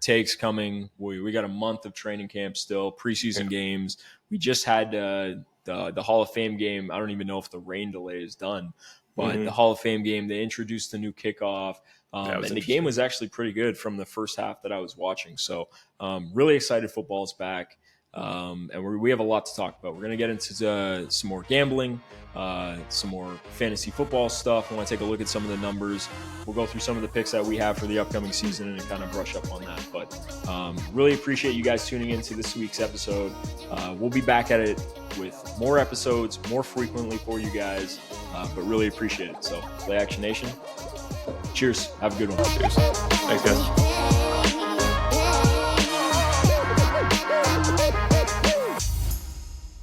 takes coming. We got a month of training camp still, preseason games. We just had the Hall of Fame game. I don't even know if the rain delay is done, but the Hall of Fame game, they introduced a new kickoff, and the game was actually pretty good from the first half that I was watching. So really excited, football's back. And we have a lot to talk about. We're going to get into some more gambling, some more fantasy football stuff. I want to take a look at some of the numbers. We'll go through some of the picks that we have for the upcoming season and kind of brush up on that. But really appreciate you guys tuning into this week's episode. We'll be back at it with more episodes more frequently for you guys, but really appreciate it. So Play Action Nation, cheers. Have a good one. Cheers. Thanks, guys.